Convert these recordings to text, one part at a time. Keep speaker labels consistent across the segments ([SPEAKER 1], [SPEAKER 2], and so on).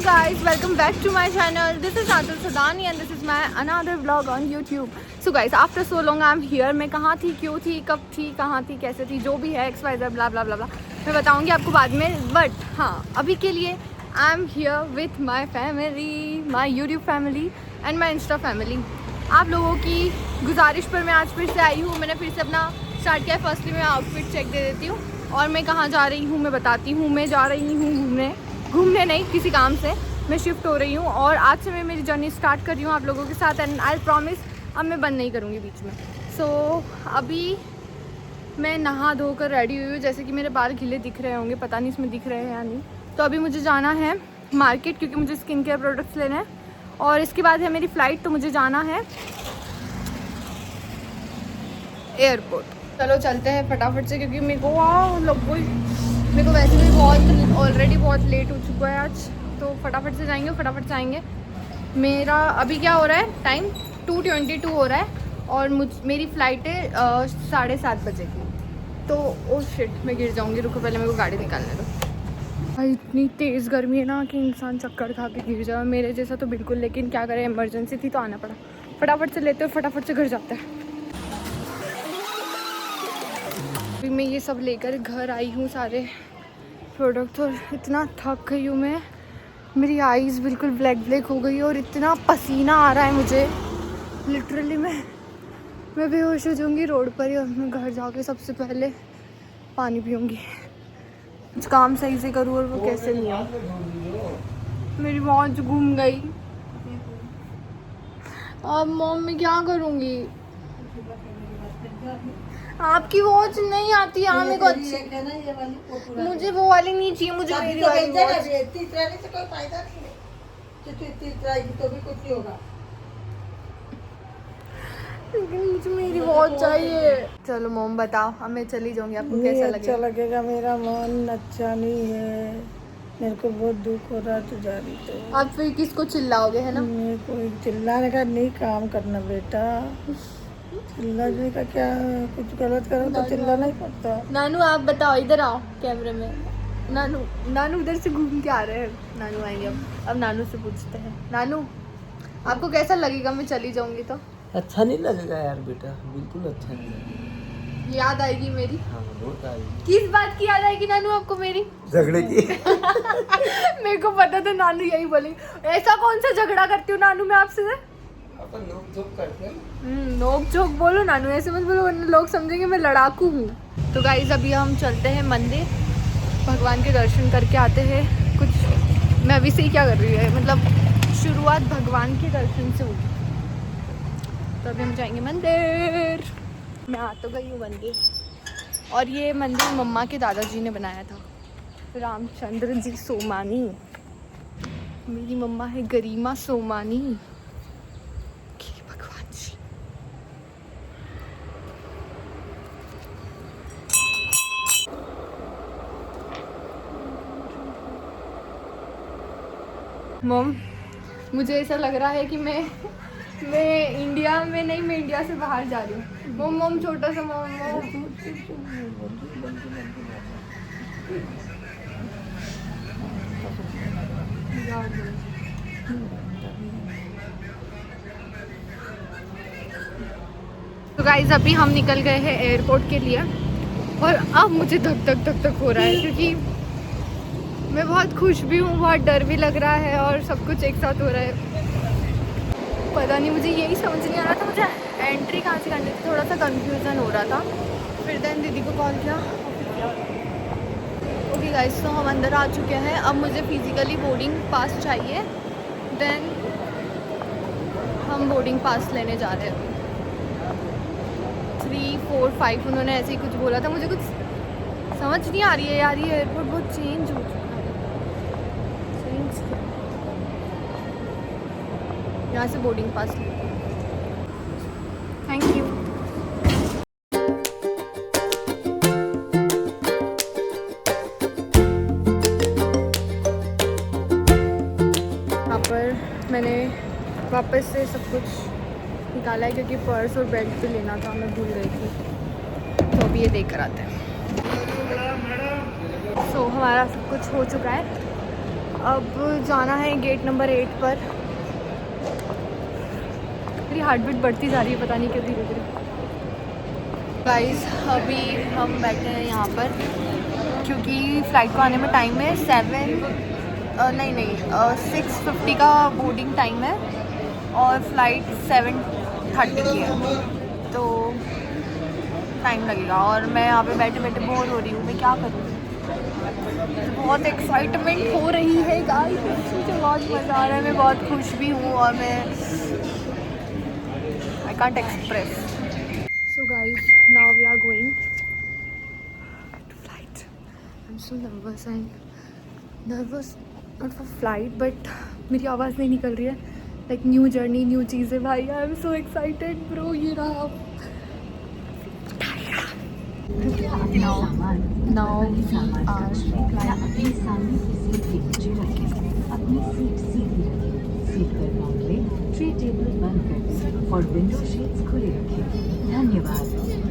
[SPEAKER 1] guys, welcome back to my channel. This is Atul Sadani and this is my another vlog on YouTube. So guys, after so long I'm here. मैं कहाँ थी, क्यों थी, कब थी, कहाँ थी, कैसे थी, जो भी है XYZ blah blah blah blah मैं बताऊँगी आपको बाद में. But हाँ, अभी के लिए I'm here with my family, my YouTube family and my Insta family. आप लोगों की गुजारिश पर मैं आज फिर से आई हूँ. मैंने फिर से अपना स्टार्ट किया. फर्स्टली मैं आउटफिट चेक दे देती हूँ और मैं कहाँ जा रही हूँ मैं बताती हूँ. मैं जा रही हूँ घूमने नहीं, किसी काम से मैं शिफ्ट हो रही हूँ और आज से मैं मेरी जर्नी स्टार्ट कर रही हूँ आप लोगों के साथ. एंड आई प्रॉमिस अब मैं बंद नहीं करूँगी बीच में. सो अभी मैं नहा धोकर रेडी हुई हूँ. जैसे कि मेरे बाल गीले दिख रहे होंगे, पता नहीं इसमें दिख रहे हैं या नहीं. तो अभी मुझे जाना है मार्केट क्योंकि मुझे स्किन केयर प्रोडक्ट्स लेने हैं और इसके बाद है मेरी फ़्लाइट. तो मुझे जाना है एयरपोर्ट. चलो चलते हैं फटाफट से क्योंकि मेरे को वैसे भी बहुत ऑलरेडी बहुत लेट हो चुका है आज. तो फटाफट से जाएंगे, फटाफट से आएंगे. मेरा अभी क्या हो रहा है, टाइम 2:22 हो रहा है और मेरी फ़्लाइट है 7:30 बजे की. तो ओ शिट मैं गिर जाऊंगी. रुको पहले मेरे को गाड़ी निकालने दो. भाई इतनी तेज़ गर्मी है ना कि इंसान चक्कर खा के गिर जाए. मेरे जैसा तो बिल्कुल, लेकिन क्या करें, इमरजेंसी थी तो आना पड़ा. फटाफट से लेते हुए फटाफट से घर जाते हैं. अभी मैं ये सब लेकर घर आई हूँ, सारे प्रोडक्ट, और इतना थक गई हूँ मैं. मेरी आईज़ बिल्कुल ब्लैक ब्लैक हो गई और इतना पसीना आ रहा है मुझे. लिटरली मैं बेहोश हो जाऊँगी रोड पर ही. और मैं घर जाके सबसे पहले पानी पीऊँगी. कुछ काम सही से करूँ और वो कैसे नहीं हो. मेरी वॉच घूम गई. अब मॉम मैं क्या करूँगी. आपकी वॉच नहीं आती है मेरे को अच्छी. मुझे वो वाली नहीं चाहिए, मुझे मेरी वाली वॉच.
[SPEAKER 2] से कोई फायदा नहीं है. तो भी कुछ नहीं होगा.
[SPEAKER 1] लेकिन मुझे मेरी वॉच चाहिए. चलो मोम बताओ, अब मैं चली जाऊंगी. आपको कैसा लगेगा?
[SPEAKER 2] अच्छा लगेगा. मेरा मन अच्छा नहीं है. मेरे को बहुत दुख हो रहा है. तू जा रही तो
[SPEAKER 1] आप फिर किसको चिल्लाओगे, है ना?
[SPEAKER 2] मेरे को चिल्लाने का नहीं काम करना बेटा. चिल्लाने का क्या, कुछ गलत करो तो चिल्लाना ही पड़ता.
[SPEAKER 1] नानू आप बताओ, इधर आओ कैमरे में. नानू उधर से घूम के आ रहे हैं. नानू आएंगे अब नानू से पूछते हैं. नानू आपको कैसा लगेगा मैं चली जाऊंगी तो?
[SPEAKER 3] अच्छा नहीं लगेगा यार बेटा, बिल्कुल अच्छा नहीं लगेगा.
[SPEAKER 1] याद आएगी मेरी.
[SPEAKER 3] हाँ बहुत आएगी.
[SPEAKER 1] किस बात की याद आएगी नानू आपको मेरी?
[SPEAKER 3] झगड़े की.
[SPEAKER 1] मेरे को पता था नानू यही बोलेंगे. ऐसा कौन सा झगड़ा करती हूँ नानू मैं आपसे?
[SPEAKER 3] अपन नोक झोंक करते हैं.
[SPEAKER 1] नोक झोंक बोलो नानू, ऐसे मत बोलो वरना लोग समझेंगे मैं लड़ाकू हूँ. तो गाइस अभी हम चलते हैं मंदिर, भगवान के दर्शन करके आते हैं. कुछ मैं अभी से ही क्या कर रही है, मतलब शुरुआत भगवान के दर्शन से हुई. तो अभी हम जाएंगे मंदिर. मैं आ तो गई हूँ मंदिर. और ये मंदिर मम्मा के दादाजी ने बनाया था, रामचंद्र जी सोमानी. मेरी मम्मा है गरिमा सोमानी. भगवान जी. मम मुझे ऐसा लग रहा है कि मैं इंडिया में नहीं, मैं इंडिया से बाहर जा रही हूँ. मम छोटा सा मम. तो गाइस अभी हम निकल गए हैं एयरपोर्ट के लिए और अब मुझे धक धक धक धक हो रहा है क्योंकि मैं बहुत खुश भी हूँ, बहुत डर भी लग रहा है और सब कुछ एक साथ हो रहा है. पता नहीं, मुझे यही समझ नहीं आ रहा था मुझे एंट्री कहाँ से करनी थी. थोड़ा सा कंफ्यूजन हो रहा था. फिर देन दीदी को कॉल किया. ओके गाइस, तो हम अंदर आ चुके हैं. अब मुझे फिज़िकली बोर्डिंग पास चाहिए. देन हम बोर्डिंग पास लेने जा रहे हैं. 3, 4, 5 उन्होंने ऐसे ही कुछ बोला था. मुझे कुछ समझ नहीं आ रही है यार. ये एयरपोर्ट बहुत चेंज हो चुका है. यहाँ से बोर्डिंग पास लेते हैं. Thank you. यहाँ पर मैंने वापस से सब कुछ निकाला है क्योंकि पर्स और बेल्ट भी लेना था, मैं भूल गई थी. तो अभी ये देख कर आते हैं. सो हमारा सब कुछ हो चुका है अब जाना है गेट नंबर 8 पर। मेरी हार्ट बीट बढ़ती जा रही है, पता नहीं क्यों धीरे धीरे। गाइस अभी हम बैठे हैं यहाँ पर क्योंकि फ़्लाइट को आने में टाइम है 6:50 का बोर्डिंग टाइम है और फ्लाइट 7:30 की है, तो टाइम लगेगा। और मैं यहाँ पे बैठे बैठे बोर हो रही हूँ, मैं क्या करूँ। बहुत एक्साइटमेंट हो रही है गाइस, मुझे बहुत मज़ा आ रहा है, मैं बहुत खुश भी हूँ और मैं I can't express. So guys now we are going to flight. I am so nervous and nervous not for flight but मेरी आवाज़ नहीं निकल रही है। लाइक न्यू जर्नी, न्यू चीज़ें भाई, आई एम सो एक्साइटेड ब्रो। ये रहा now we are
[SPEAKER 4] अपने सामने की सीट के नीचे रखें, अपनी सीट सीधी रखें, सीट बेल्ट बांध लें, ट्रे टेबल बंद कर दें और विंडो शेड्स खुले रखें। धन्यवाद।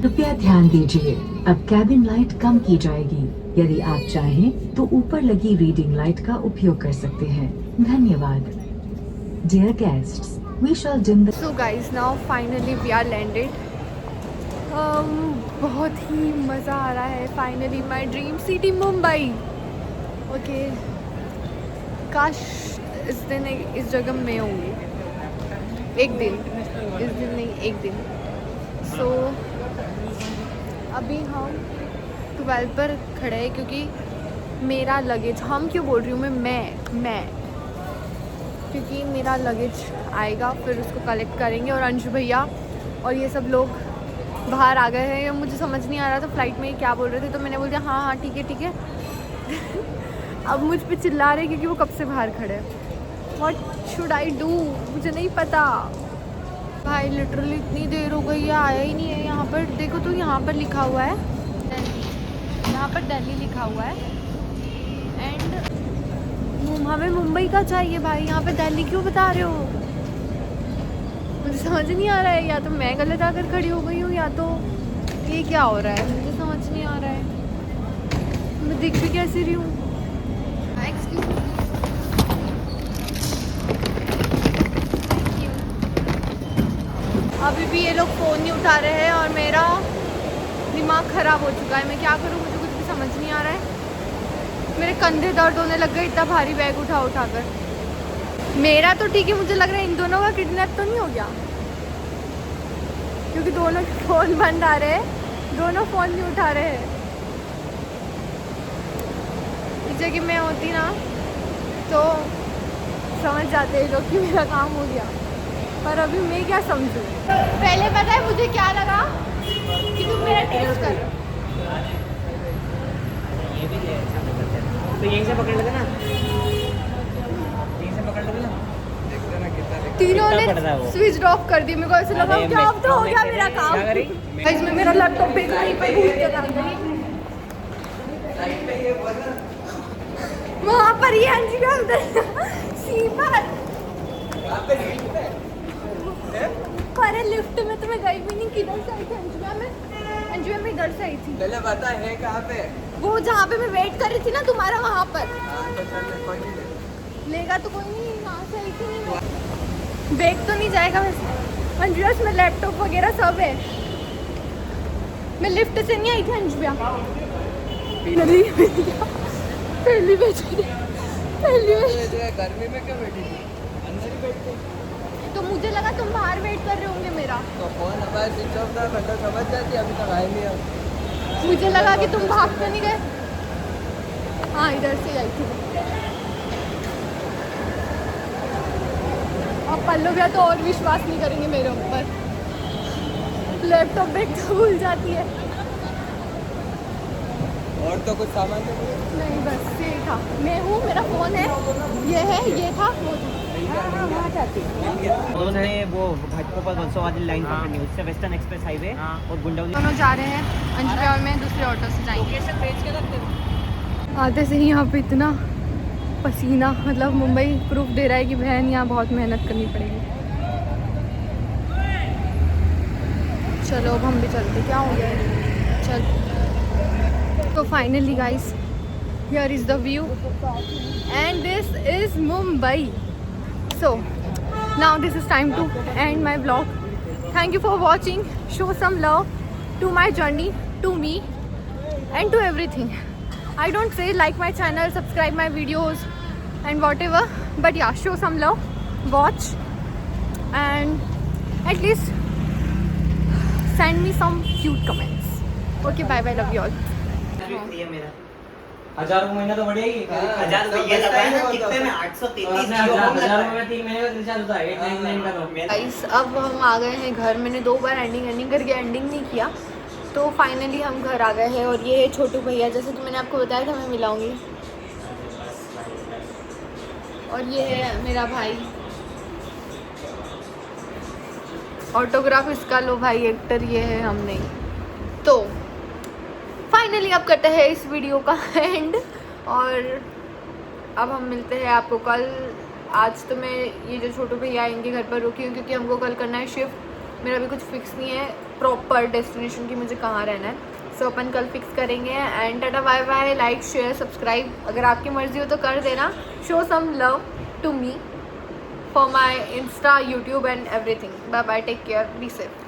[SPEAKER 4] कृपया ध्यान दीजिए, अब कैबिन लाइट कम की जाएगी। यदि आप चाहें तो ऊपर लगी रीडिंग लाइट का उपयोग कर सकते हैं। धन्यवाद। Dear guests, we shall dim the.
[SPEAKER 1] So guys, now finally we are landed. बहुत ही मज़ा आ रहा है। Finally my dream city Mumbai. Okay, काश इस दिन इस जगह में होंगी एक दिन, इस दिन नहीं एक दिन। सो अभी हम 12 पर खड़े हैं क्योंकि मेरा लगेज, हम क्यों बोल रही हूँ मैं क्योंकि मेरा लगेज आएगा, फिर उसको कलेक्ट करेंगे और अंशु भैया और ये सब लोग बाहर आ गए हैं। मुझे समझ नहीं आ रहा था फ़्लाइट में क्या बोल रहे थे, तो मैंने बोल दिया हाँ ठीक है अब मुझ पे चिल्ला रहे क्योंकि वो कब से बाहर खड़े हैं। व्हाट शुड आई डू, मुझे नहीं पता भाई। लिटरली इतनी देर हो गई है, आया ही नहीं है। यहाँ पर देखो तो यहाँ पर लिखा हुआ है यहाँ पर दिल्ली लिखा हुआ है एंड हमें मुंबई का चाहिए भाई। यहाँ पे दिल्ली क्यों बता रहे हो, मुझे समझ नहीं आ रहा है। या तो मैं गलत आकर खड़ी हो गई हूँ या तो ये क्या हो रहा है, मुझे समझ नहीं आ रहा है। मैं दिख भी कैसी रही हूँ। एक्सक्यूज मी, अभी भी ये लोग फ़ोन नहीं उठा रहे हैं और मेरा दिमाग ख़राब हो चुका है। मैं क्या करूँ, मुझे कुछ भी समझ नहीं आ रहा है। मेरे कंधे दर्द होने लग गए इतना भारी बैग उठा कर। मेरा तो ठीक है, मुझे लग रहा है इन दोनों का किडनैप तो नहीं हो गया क्योंकि दोनों के फ़ोन बंद आ रहे हैं, दोनों फ़ोन नहीं उठा रहे हैं। इस जगह मैं होती ना तो समझ जाते हैं लोग कि मेरा काम हो गया, पर अभी मैं क्या समझूं। पहले पता है मुझे क्या लगा कि तुम मेरा टेस्ट कर रहे हो।
[SPEAKER 3] तो यहीं से पकड़ लेते ना, यहीं से पकड़ लेते ना।
[SPEAKER 1] तीनों ने स्विच ऑफ कर दी। मेरे को ऐसे लगा क्या अब तो हो गया मेरा काम। इसमें मेरा लैपटॉप पे कहीं पे भूल के रख गई। वहाँ पर ही अंजी का सीपर अरे लिफ्ट में तो मैं गई भी नहीं। किधर से आई थी अंजुआ में इधर से आई थी।
[SPEAKER 3] पहले बता है कहाँ पे?
[SPEAKER 1] वो जहाँ पे मैं वेट कर रही थी ना तुम्हारा, वहाँ पर। लेगा तो कोई नहीं, वहाँ से आई थी नहीं। बैग तो नहीं जाएगा वैसे अंजुआ, इसमें लैपटॉप वगैरह सब है। मैं लिफ्ट से नहीं आई थी अंजुआ, पहली
[SPEAKER 3] गर्मी में क्यों बैठी थी? अंदर ही बैठते।
[SPEAKER 1] तो मुझे लगा तुम बाहर वेट कर रहे होंगे मेरा।
[SPEAKER 3] तो फोन हमारा स्विच ऑफ था, मतलब समझ जाती, अभी तक आए नहीं हम।
[SPEAKER 1] मुझे लगा कि तुम भाग तो नहीं गए। हाँ इधर से आई थी। अब पल्लू भैया तो और विश्वास नहीं करेंगे मेरे ऊपर। लैपटॉप बैग तो भूल जाती है।
[SPEAKER 3] और तो कुछ सामान तो
[SPEAKER 1] नहीं बस ये था, मैं हूँ, मेरा फ़ोन है, ये था वो था। वहाँ जाती
[SPEAKER 5] उन्होंने वो घाटकोपर बंसवाड़ी लाइन पकड़नी, उससे वेस्टर्न एक्सप्रेस हाईवे और गुंडौली।
[SPEAKER 1] दोनों जा रहे हैं अंजुआ और मैं दूसरे ऑटो से जाएंगे। आते से ही यहाँ पे इतना पसीना, मतलब मुंबई प्रूफ दे रहा है कि बहन यहाँ बहुत मेहनत करनी पड़ेगी। चलो अब हम भी चलते, क्या हो गया चल। तो finally guys Here is the view, and this is Mumbai. So now this is time to end my vlog. Thank you for watching. Show some love to my journey, to me, and to everything. I don't say like my channel, subscribe my videos and whatever, but yeah, show some love, watch, and at least send me some cute comments. Okay, bye bye, love you all.
[SPEAKER 5] मेरा
[SPEAKER 3] 1000 महीना तो बढ़िया ही
[SPEAKER 5] 1000 रुपये ये लगाया ना कितने में 833 जियो होम लगता
[SPEAKER 3] 1000
[SPEAKER 5] है।
[SPEAKER 3] रुपये 3 महीने का रिचार्ज होता है 899 का तो
[SPEAKER 1] गाइस अब हम आ गए हैं घर। मैंने 2 बार एंडिंग करके एंडिंग नहीं किया, तो फाइनली हम घर आ गए हैं। और ये है छोटू भैया, जैसे कि मैंने आपको बताया था मैं मिलाऊंगी। और ये है मेरा भाई, ऑटोग्राफ इसका लो भाई, एक्टर ये है, हम नहीं। तो फाइनली अब करते हैं इस वीडियो का एंड, और अब हम मिलते हैं आपको कल। आज तो मैं ये जो छोटू भैया इनके घर पर रुकी हूँ क्योंकि हमको कल करना है शिफ्ट। मेरा भी कुछ फिक्स नहीं है प्रॉपर डेस्टिनेशन की, मुझे कहाँ रहना है। सो अपन कल फिक्स करेंगे। एंड टाटा bye bye, like share subscribe अगर आपकी मर्ज़ी हो तो कर देना। Show some love to me for my insta, YouTube and everything. Bye bye, take care, be safe.